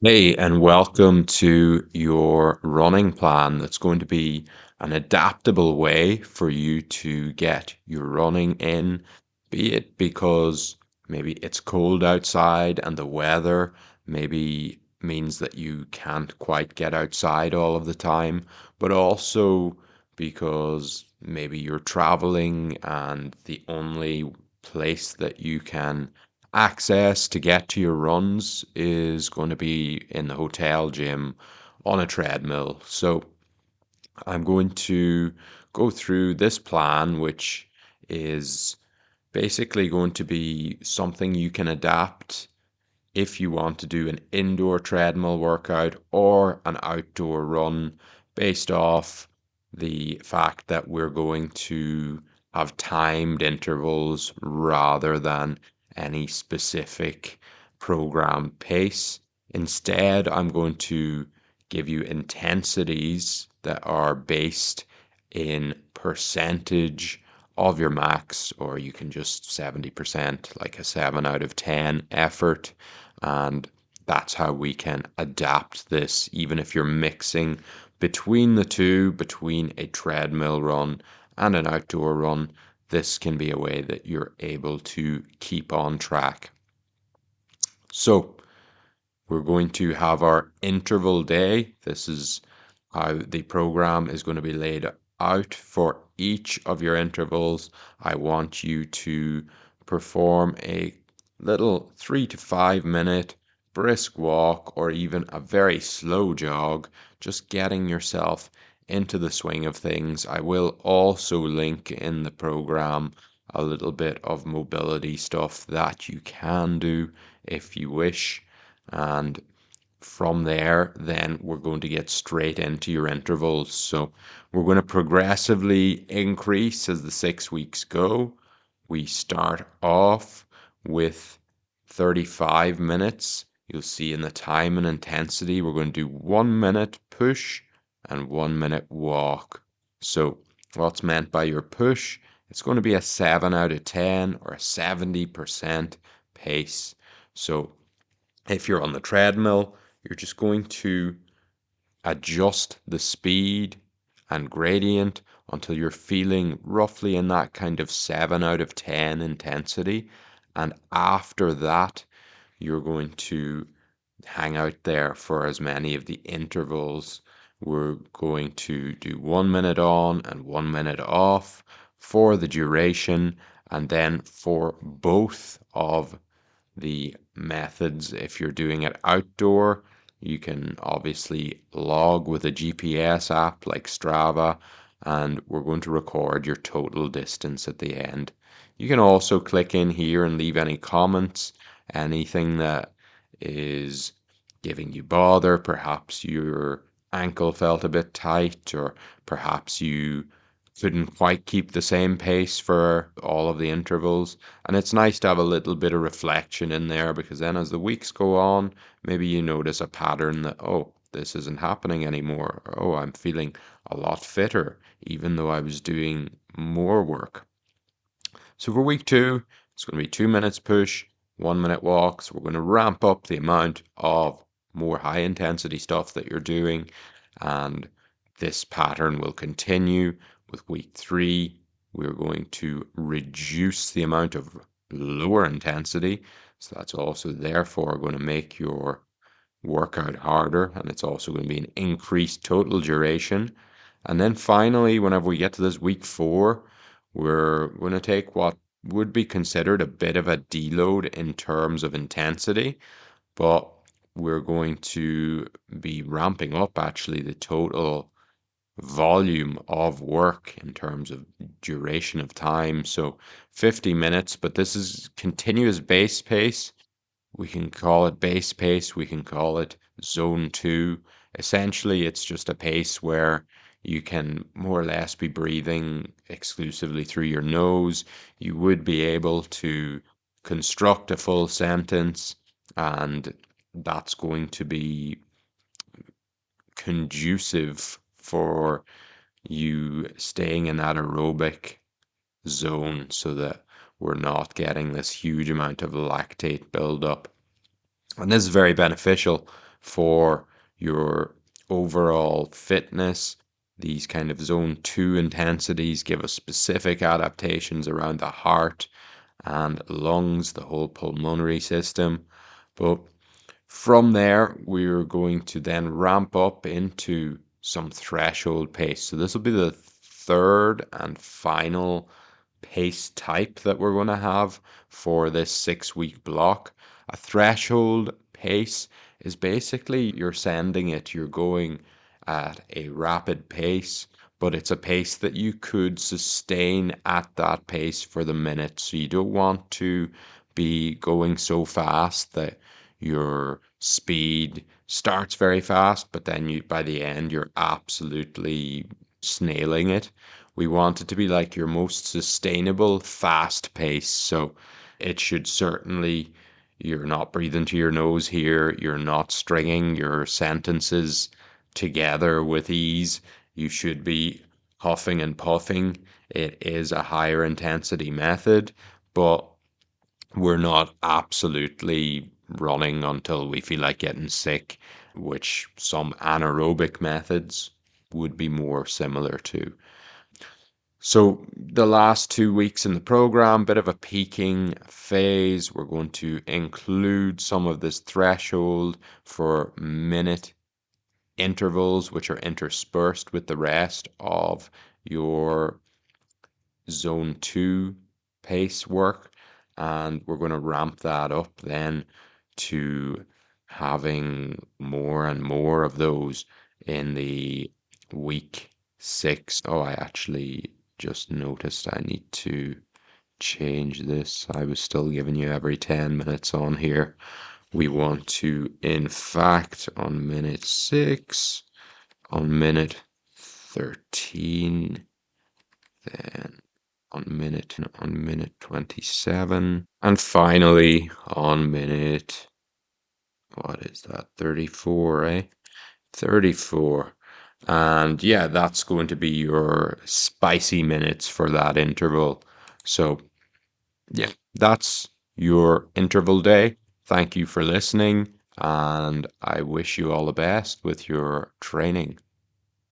Hey, and welcome to your running plan. That's going to be an adaptable way for you to get your running in, be it because maybe it's cold outside and the weather maybe means that you can't quite get outside all of the time, but also because maybe you're traveling and the only place that you can access to get to your runs is going to be in the hotel gym on a treadmill. So I'm going to go through this plan, which is basically going to be something you can adapt if you want to do an indoor treadmill workout or an outdoor run based off the fact that we're going to have timed intervals rather than any specific program pace. Instead, I'm going to give you intensities that are based in percentage of your max, or you can just 70%, like a 7 out of 10 effort. And that's how we can adapt this, even if you're mixing between the two, between a treadmill run and an outdoor run. This can be a way that you're able to keep on track. So, we're going to have our interval day. This is how the program is going to be laid out for each of your intervals. I want you to perform a little 3 to 5 minute brisk walk or even a very slow jog, just getting yourself into the swing of things. I will also link in the program a little bit of mobility stuff that you can do if you wish. And from there, then we're going to get straight into your intervals. So we're going to progressively increase as the 6 weeks go. We start off with 35 minutes. You'll see in the time and intensity, we're going to do 1 minute push and 1 minute walk. So what's meant by your push? It's going to be a 7 out of 10 or a 70% pace. So if you're on the treadmill, you're just going to adjust the speed and gradient until you're feeling roughly in that kind of 7 out of 10 intensity. And after that, you're going to hang out there for as many of the intervals. We're going to do 1 minute on and 1 minute off for the duration. And then for both of the methods. If you're doing it outdoor, you can obviously log with a GPS app like Strava, and we're going to record your total distance at the end. You can also click in here and leave any comments, anything that is giving you bother. Perhaps your ankle felt a bit tight, or perhaps you couldn't quite keep the same pace for all of the intervals. And it's nice to have a little bit of reflection in there because then as the weeks go on, maybe you notice a pattern that, oh, this isn't happening anymore. Or, oh, I'm feeling a lot fitter, even though I was doing more work. So for week two, it's going to be 2 minutes push, 1 minute walks. We're going to ramp up the amount of more high intensity stuff that you're doing. And this pattern will continue with week three. We're going to reduce the amount of lower intensity. So that's also therefore going to make your workout harder. And it's also going to be an increased total duration. And then finally, whenever we get to this week four, we're going to take what would be considered a bit of a deload in terms of intensity, but we're going to be ramping up actually the total volume of work in terms of duration of time. So 50 minutes, but this is continuous base pace. We can call it base pace, we can call it zone two. Essentially, it's just a pace where you can more or less be breathing exclusively through your nose. You would be able to construct a full sentence, and that's going to be conducive for you staying in that aerobic zone so that we're not getting this huge amount of lactate buildup. And this is very beneficial for your overall fitness. These kind of zone two intensities give us specific adaptations around the heart and lungs, the whole pulmonary system. But from there, we're going to then ramp up into some threshold pace. So this will be the third and final pace type that we're going to have for this 6 week block. A threshold pace is basically you're sending it, you're going at a rapid pace, but it's a pace that you could sustain at that pace for the minute. So you don't want to be going so fast that your speed starts very fast, but then you by the end you're absolutely snailing it. We want it to be like your most sustainable fast pace. So it should certainly, you're not breathing to your nose here, you're not stringing your sentences together with ease. You should be huffing and puffing. It is a higher intensity method, but we're not absolutely running until we feel like getting sick, which some anaerobic methods would be more similar to. So the last 2 weeks in the program, bit of a peaking phase. We're going to include some of this threshold for minute intervals, which are interspersed with the rest of your zone two pace work. And we're going to ramp that up then to having more and more of those in the week 6. Oh, I actually just noticed I need to change this. I was still giving you every 10 minutes on here. We want to, in fact, on minute 6, on minute 13, then on minute 27, and finally on minute, what is that, 34, eh? 34. And yeah, that's going to be your spicy minutes for that interval. So yeah, that's your interval day. Thank you for listening, and I wish you all the best with your training.